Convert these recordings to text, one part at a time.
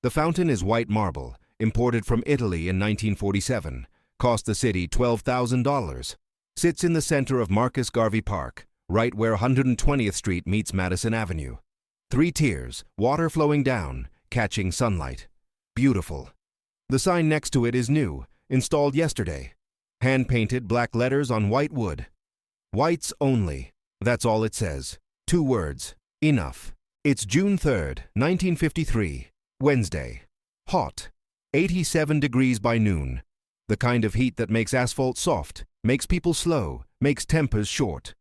The fountain is white marble, imported from Italy in 1947, cost the city $12,000. Sits in the center of Marcus Garvey Park, right where 120th Street meets Madison Avenue. 3 tiers, water flowing down, catching sunlight. Beautiful. The sign next to it is new, installed yesterday. Hand-painted black letters on white wood. Whites only. That's all it says. 2 words. Enough. It's June 3rd, 1953. Wednesday. Hot. 87 degrees by noon. The kind of heat that makes asphalt soft, makes people slow, makes tempers short.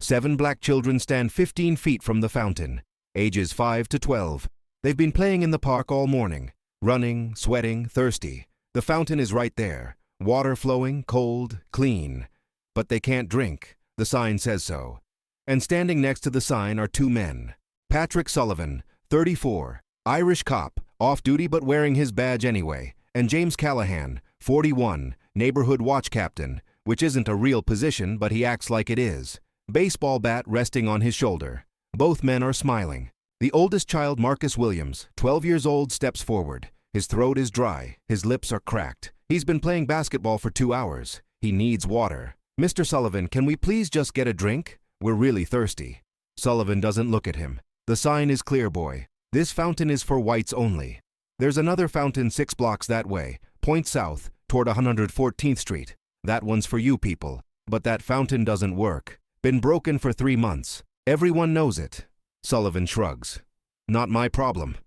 7 black children stand 15 feet from the fountain, ages 5 to 12. They've been playing in the park all morning, running, sweating, thirsty. The fountain is right there, water flowing, cold, clean. But they can't drink, the sign says so. And standing next to the sign are 2 men. Patrick Sullivan, 34, Irish cop, off-duty but wearing his badge anyway, and James Callahan, 41, neighborhood watch captain, which isn't a real position but he acts like it is. Baseball bat resting on his shoulder. Both men are smiling. The oldest child, Marcus Williams, 12 years old, steps forward. His throat is dry. His lips are cracked. He's been playing basketball for 2 hours. He needs water. Mr. Sullivan, can we please just get a drink? We're really thirsty. Sullivan doesn't look at him. The sign is clear, boy. This fountain is for whites only. There's another fountain 6 blocks that way, point south, toward 114th Street. That one's for you people. But that fountain doesn't work. Been broken for 3 months. Everyone knows it. Sullivan shrugs. Not my problem.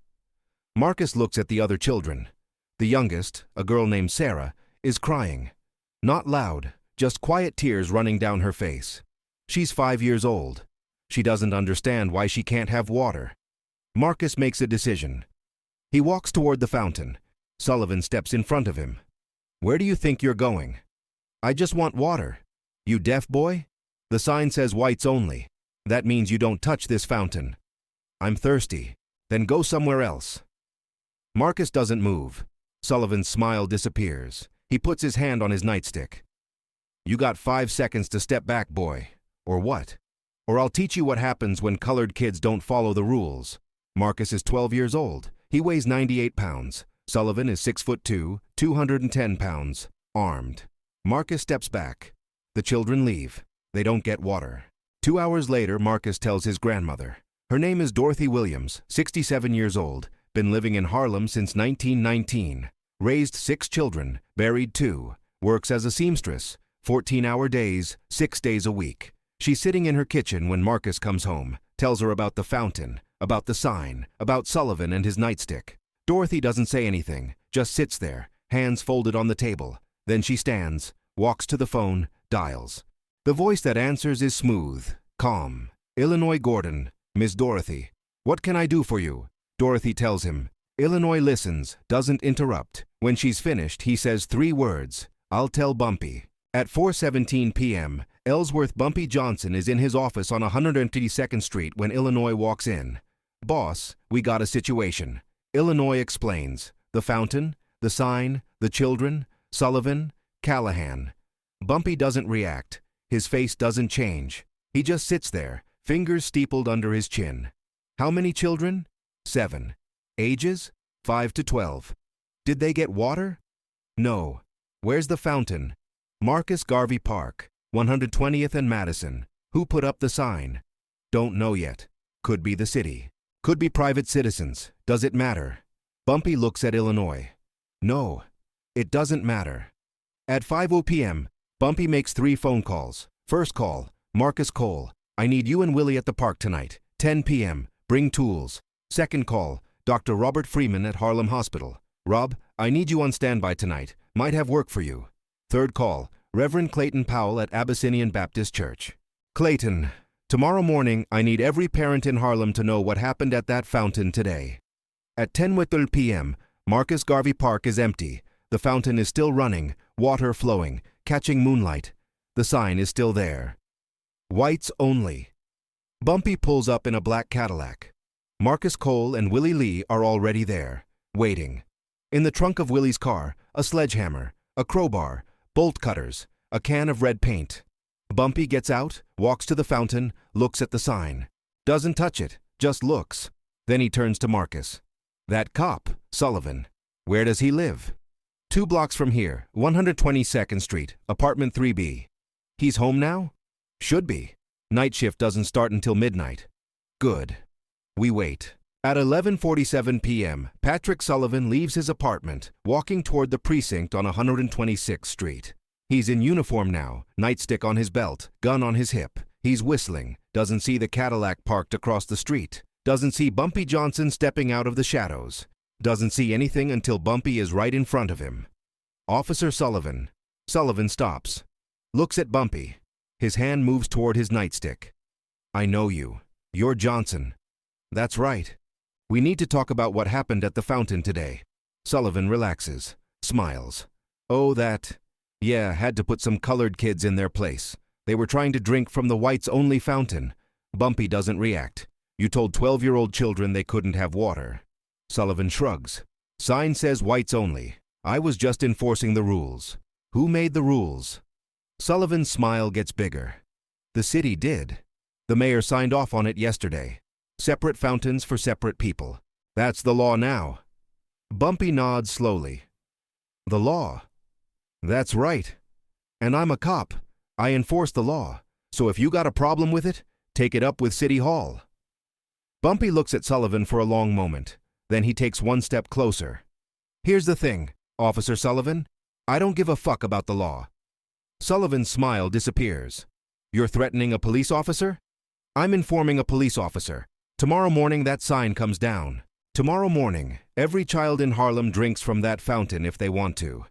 Marcus looks at the other children. The youngest, a girl named Sarah, is crying. Not loud, just quiet tears running down her face. She's 5 years old. She doesn't understand why she can't have water. Marcus makes a decision. He walks toward the fountain. Sullivan steps in front of him. Where do you think you're going? I just want water. You deaf, boy? The sign says whites only. That means you don't touch this fountain. I'm thirsty. Then go somewhere else. Marcus doesn't move. Sullivan's smile disappears. He puts his hand on his nightstick. You got 5 seconds to step back, boy. Or what? Or I'll teach you what happens when colored kids don't follow the rules. Marcus is 12 years old. He weighs 98 pounds. Sullivan is 6'2", 210 pounds, armed. Marcus steps back. The children leave. They don't get water. 2 hours later, Marcus tells his grandmother. Her name is Dorothy Williams, 67 years old, been living in Harlem since 1919, raised 6 children, buried 2, works as a seamstress, 14-hour days, 6 days a week. She's sitting in her kitchen when Marcus comes home, tells her about the fountain, about the sign, about Sullivan and his nightstick. Dorothy doesn't say anything, just sits there, hands folded on the table. Then she stands, walks to the phone, dials. The voice that answers is smooth, calm. Illinois Gordon, Miss Dorothy. What can I do for you? Dorothy tells him. Illinois listens, doesn't interrupt. When she's finished, he says 3 words. I'll tell Bumpy. At 4:17 p.m., Ellsworth Bumpy Johnson is in his office on 152nd Street when Illinois walks in. Boss, we got a situation. Illinois explains. The fountain, the sign, the children, Sullivan, Callahan. Bumpy doesn't react. His face doesn't change. He just sits there, fingers steepled under his chin. How many children? 7. Ages? 5 to 12. Did they get water? No. Where's the fountain? Marcus Garvey Park, 120th and Madison. Who put up the sign? Don't know yet. Could be the city. Could be private citizens. Does it matter? Bumpy looks at Illinois. No. It doesn't matter. At 5:00 p.m., Bumpy makes 3 phone calls. First call, Marcus Cole. I need you and Willie at the park tonight. 10 p.m. Bring tools. Second call, Dr. Robert Freeman at Harlem Hospital. Rob, I need you on standby tonight. Might have work for you. Third call, Reverend Clayton Powell at Abyssinian Baptist Church. Clayton, tomorrow morning I need every parent in Harlem to know what happened at that fountain today. At 10:30 p.m., Marcus Garvey Park is empty. The fountain is still running, water flowing, catching moonlight. The sign is still there. Whites only. Bumpy pulls up in a black Cadillac. Marcus Cole and Willie Lee are already there, waiting. In the trunk of Willie's car, a sledgehammer, a crowbar, bolt cutters, a can of red paint. Bumpy gets out, walks to the fountain, looks at the sign. Doesn't touch it, just looks. Then he turns to Marcus. That cop, Sullivan. Where does he live? 2 blocks from here, 122nd Street, apartment 3B. He's home now? Should be. Night shift doesn't start until midnight. Good. We wait. At 11:47 p.m., Patrick Sullivan leaves his apartment, walking toward the precinct on 126th Street. He's in uniform now, nightstick on his belt, gun on his hip. He's whistling, doesn't see the Cadillac parked across the street, doesn't see Bumpy Johnson stepping out of the shadows, doesn't see anything until Bumpy is right in front of him. Officer Sullivan. Sullivan stops, looks at Bumpy. His hand moves toward his nightstick. I know you. You're Johnson. That's right. We need to talk about what happened at the fountain today. Sullivan relaxes, smiles. Oh, that. Yeah, had to put some colored kids in their place. They were trying to drink from the whites-only fountain. Bumpy doesn't react. You told 12-year-old children they couldn't have water. Sullivan shrugs. Sign says whites only. I was just enforcing the rules. Who made the rules? Sullivan's smile gets bigger. The city did. The mayor signed off on it yesterday. Separate fountains for separate people. That's the law now. Bumpy nods slowly. The law? That's right. And I'm a cop. I enforce the law. So if you got a problem with it, take it up with City Hall. Bumpy looks at Sullivan for a long moment. Then he takes one step closer. Here's the thing, Officer Sullivan. I don't give a fuck about the law. Sullivan's smile disappears. You're threatening a police officer? I'm informing a police officer. Tomorrow morning that sign comes down. Tomorrow morning, every child in Harlem drinks from that fountain if they want to.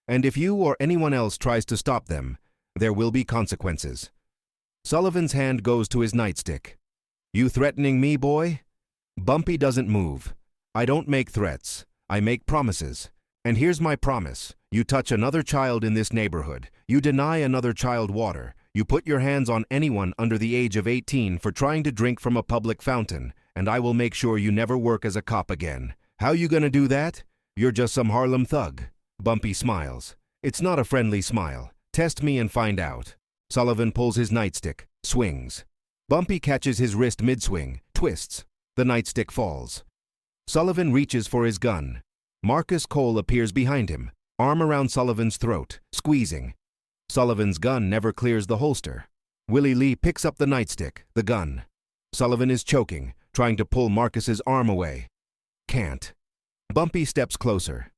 And if you or anyone else tries to stop them, there will be consequences. Sullivan's hand goes to his nightstick. You threatening me, boy? Bumpy doesn't move. I don't make threats. I make promises. And here's my promise. You touch another child in this neighborhood. You deny another child water. You put your hands on anyone under the age of 18 for trying to drink from a public fountain, and I will make sure you never work as a cop again. How you gonna do that? You're just some Harlem thug. Bumpy smiles. It's not a friendly smile. Test me and find out. Sullivan pulls his nightstick, swings. Bumpy catches his wrist mid-swing, twists. The nightstick falls. Sullivan reaches for his gun. Marcus Cole appears behind him, arm around Sullivan's throat, squeezing. Sullivan's gun never clears the holster. Willie Lee picks up the nightstick, the gun. Sullivan is choking, trying to pull Marcus's arm away. Can't. Bumpy steps closer.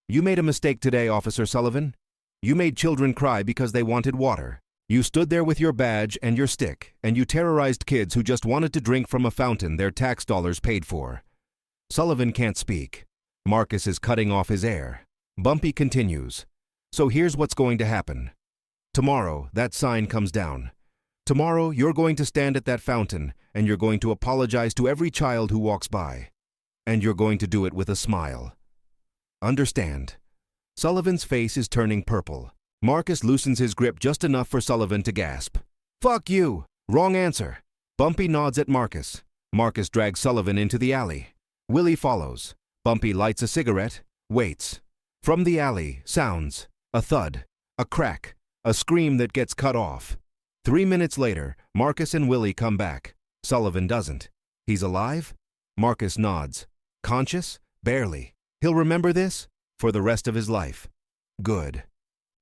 You made a mistake today, Officer Sullivan. You made children cry because they wanted water. You stood there with your badge and your stick, and you terrorized kids who just wanted to drink from a fountain their tax dollars paid for. Sullivan can't speak. Marcus is cutting off his air. Bumpy continues. So here's what's going to happen. Tomorrow, that sign comes down. Tomorrow, you're going to stand at that fountain, and you're going to apologize to every child who walks by. And you're going to do it with a smile. Understand? Sullivan's face is turning purple. Marcus loosens his grip just enough for Sullivan to gasp. Fuck you! Wrong answer. Bumpy nods at Marcus. Marcus drags Sullivan into the alley. Willie follows. Bumpy lights a cigarette, waits. From the alley, sounds. A thud. A crack. A scream that gets cut off. 3 minutes later, Marcus and Willie come back. Sullivan doesn't. He's alive? Marcus nods. Conscious? Barely. He'll remember this? For the rest of his life. Good.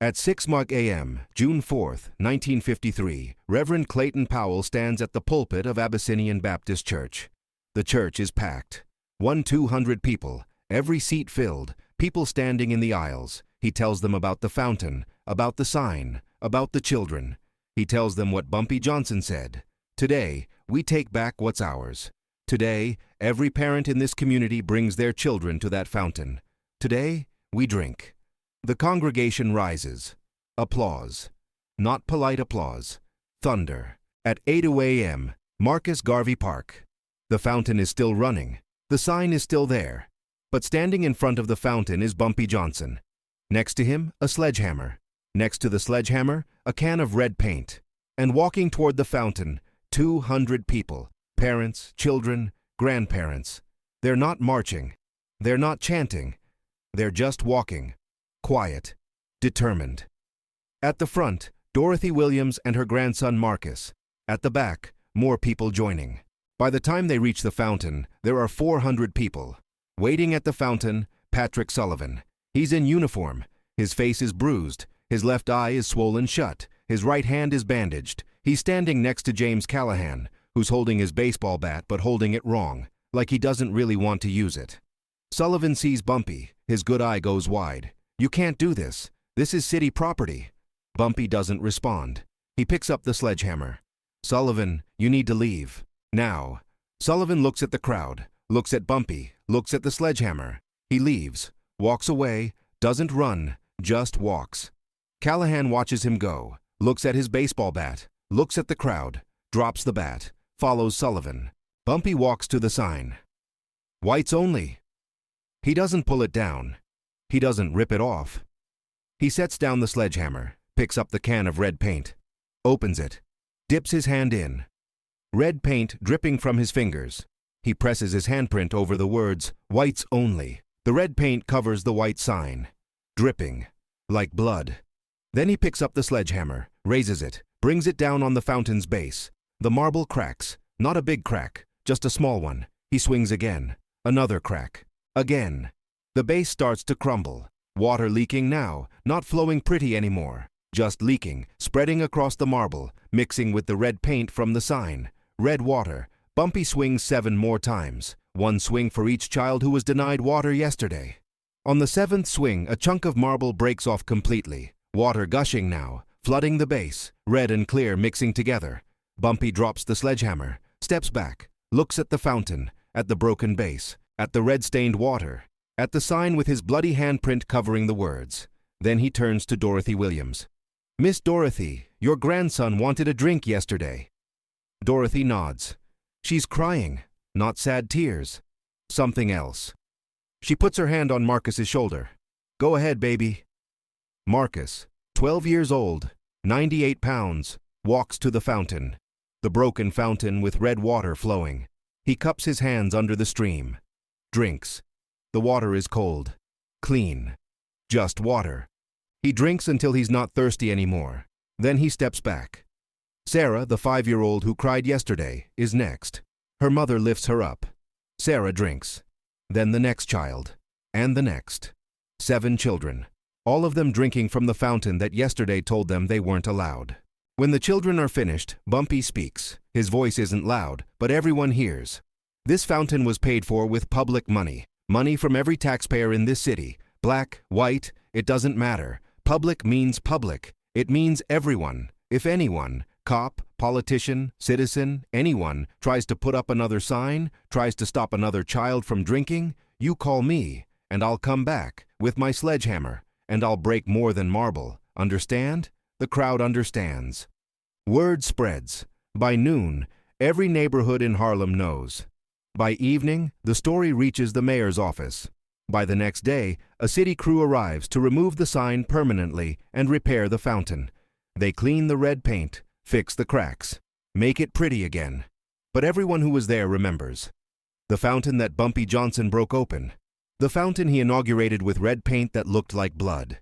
At 6 a.m., June 4th, 1953, Reverend Clayton Powell stands at the pulpit of Abyssinian Baptist Church. The church is packed. 200 people, every seat filled, people standing in the aisles. He tells them about the fountain, about the sign, about the children. He tells them what Bumpy Johnson said. Today, we take back what's ours. Today, every parent in this community brings their children to that fountain. Today, we drink. The congregation rises. Applause. Not polite applause. Thunder. At 8 a.m., Marcus Garvey Park. The fountain is still running. The sign is still there. But standing in front of the fountain is Bumpy Johnson. Next to him, a sledgehammer. Next to the sledgehammer, a can of red paint. And walking toward the fountain, 200 people. Parents, children, grandparents. They're not marching. They're not chanting. They're just walking. Quiet. Determined. At the front, Dorothy Williams and her grandson Marcus. At the back, more people joining. By the time they reach the fountain, there are 400 people. Waiting at the fountain, Patrick Sullivan. He's in uniform. His face is bruised. His left eye is swollen shut. His right hand is bandaged. He's standing next to James Callahan, who's holding his baseball bat but holding it wrong, like he doesn't really want to use it. Sullivan sees Bumpy. His good eye goes wide. "You can't do this. This is city property." Bumpy doesn't respond. He picks up the sledgehammer. "Sullivan, you need to leave. Now." Sullivan looks at the crowd, looks at Bumpy, looks at the sledgehammer. He leaves, walks away, doesn't run, just walks. Callahan watches him go, looks at his baseball bat, looks at the crowd, drops the bat, follows Sullivan. Bumpy walks to the sign. "Whites only." He doesn't pull it down. He doesn't rip it off. He sets down the sledgehammer, picks up the can of red paint, opens it, dips his hand in. Red paint dripping from his fingers. He presses his handprint over the words, "Whites only." The red paint covers the white sign, dripping, like blood. Then he picks up the sledgehammer, raises it, brings it down on the fountain's base. The marble cracks, not a big crack, just a small one. He swings again. Another crack. Again. The base starts to crumble. Water leaking now, not flowing pretty anymore. Just leaking, spreading across the marble, mixing with the red paint from the sign. Red water. Bumpy swings 7 more times. 1 swing for each child who was denied water yesterday. On the 7th swing, a chunk of marble breaks off completely. Water gushing now, flooding the base, red and clear mixing together. Bumpy drops the sledgehammer, steps back, looks at the fountain, at the broken base, at the red-stained water, at the sign with his bloody handprint covering the words. Then he turns to Dorothy Williams. "Miss Dorothy, your grandson wanted a drink yesterday." Dorothy nods. She's crying, not sad tears. Something else. She puts her hand on Marcus's shoulder. "Go ahead, baby." Marcus, 12 years old, 98 pounds, walks to the fountain. The broken fountain with red water flowing. He cups his hands under the stream. Drinks. The water is cold. Clean. Just water. He drinks until he's not thirsty anymore. Then he steps back. Sarah, the 5-year-old who cried yesterday, is next. Her mother lifts her up. Sarah drinks. Then the next child. And the next. 7 children. All of them drinking from the fountain that yesterday told them they weren't allowed. When the children are finished, Bumpy speaks. His voice isn't loud, but everyone hears. "This fountain was paid for with public money. Money from every taxpayer in this city. Black, white, it doesn't matter. Public means public. It means everyone. If anyone, cop, politician, citizen, anyone, tries to put up another sign, tries to stop another child from drinking, you call me, and I'll come back with my sledgehammer, and I'll break more than marble. Understand?" The crowd understands. Word spreads. By noon, every neighborhood in Harlem knows. By evening, the story reaches the mayor's office. By the next day, a city crew arrives to remove the sign permanently and repair the fountain. They clean the red paint, fix the cracks, make it pretty again. But everyone who was there remembers. The fountain that Bumpy Johnson broke open. The fountain he inaugurated with red paint that looked like blood.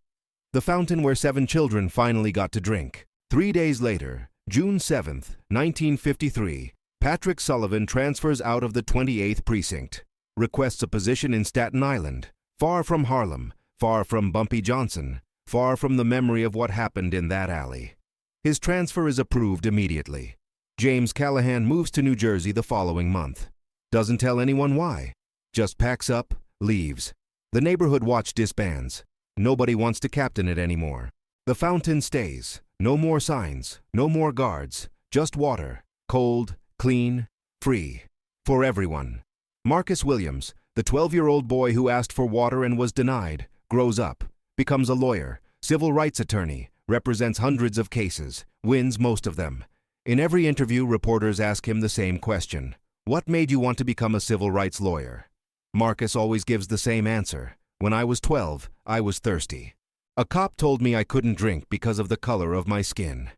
The fountain where 7 children finally got to drink. 3 days later, June 7th, 1953, Patrick Sullivan transfers out of the 28th Precinct, requests a position in Staten Island, far from Harlem, far from Bumpy Johnson, far from the memory of what happened in that alley. His transfer is approved immediately. James Callahan moves to New Jersey the following month. Doesn't tell anyone why. Just packs up, leaves. The neighborhood watch disbands. Nobody wants to captain it anymore. The fountain stays. No more signs, no more guards, just water, cold, clean, free, for everyone. Marcus Williams, the 12-year-old boy who asked for water and was denied, grows up, becomes a lawyer, civil rights attorney, represents hundreds of cases, wins most of them. In every interview, reporters ask him the same question. "What made you want to become a civil rights lawyer?" Marcus always gives the same answer. "When I was 12, I was thirsty. A cop told me I couldn't drink because of the color of my skin.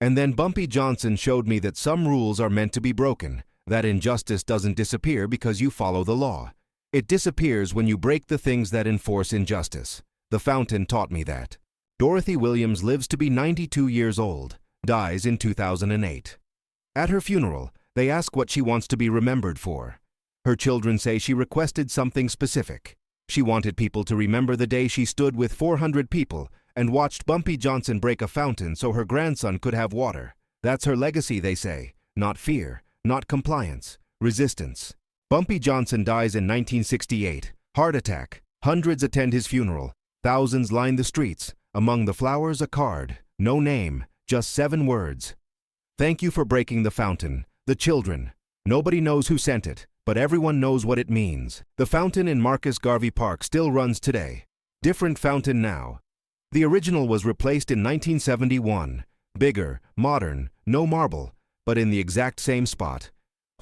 And then Bumpy Johnson showed me that some rules are meant to be broken, that injustice doesn't disappear because you follow the law. It disappears when you break the things that enforce injustice. The fountain taught me that." Dorothy Williams lives to be 92 years old, dies in 2008. At her funeral, they ask what she wants to be remembered for. Her children say she requested something specific. She wanted people to remember the day she stood with 400 people and watched Bumpy Johnson break a fountain so her grandson could have water. That's her legacy, they say. Not fear, not compliance, resistance. Bumpy Johnson dies in 1968. Heart attack. Hundreds attend his funeral. Thousands line the streets. Among the flowers, a card. No name, just 7 words. Thank you for breaking the fountain. The children. Nobody knows who sent it, but everyone knows what it means. The fountain in Marcus Garvey Park still runs today. Different fountain now. The original was replaced in 1971. Bigger, modern, no marble, but in the exact same spot.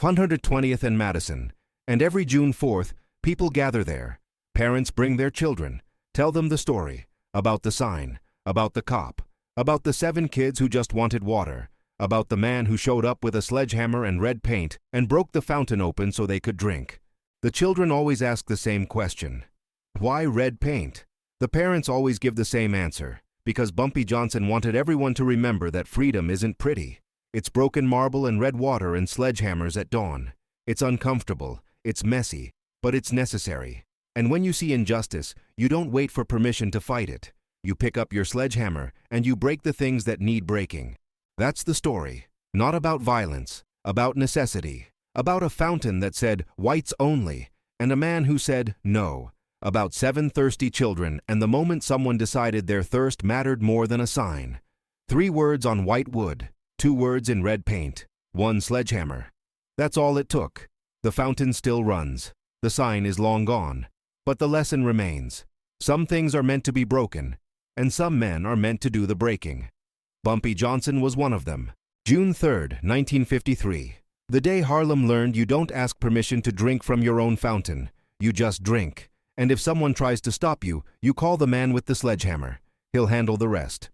120th and Madison. And every June 4th, people gather there. Parents bring their children, tell them the story, about the sign, about the cop, about the 7 kids who just wanted water, about the man who showed up with a sledgehammer and red paint and broke the fountain open so they could drink. The children always ask the same question. Why red paint? The parents always give the same answer. Because Bumpy Johnson wanted everyone to remember that freedom isn't pretty. It's broken marble and red water and sledgehammers at dawn. It's uncomfortable, it's messy, but it's necessary. And when you see injustice, you don't wait for permission to fight it. You pick up your sledgehammer and you break the things that need breaking. That's the story. Not about violence, about necessity. About a fountain that said, whites only, and a man who said, no. About 7 thirsty children and the moment someone decided their thirst mattered more than a sign. 3 words on white wood, 2 words in red paint, 1 sledgehammer. That's all it took. The fountain still runs. The sign is long gone. But the lesson remains. Some things are meant to be broken, and some men are meant to do the breaking. Bumpy Johnson was one of them. June 3, 1953. The day Harlem learned you don't ask permission to drink from your own fountain. You just drink. And if someone tries to stop you, you call the man with the sledgehammer. He'll handle the rest.